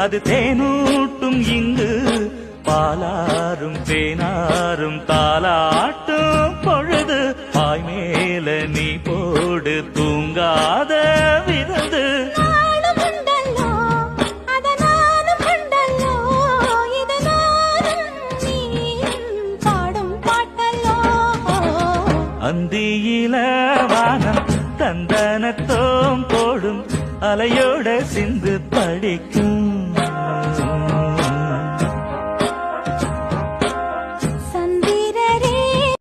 அது தேனூட்டும் இங்கு பாலாரும் தேனாரும் தாலாட்டும் பொழுது பாய் மேல நீ போடு தூங்காத விருந்து அந்தியில வானம் தந்தனத்தோம் போடும் அலையோட சிந்து படிக்கும்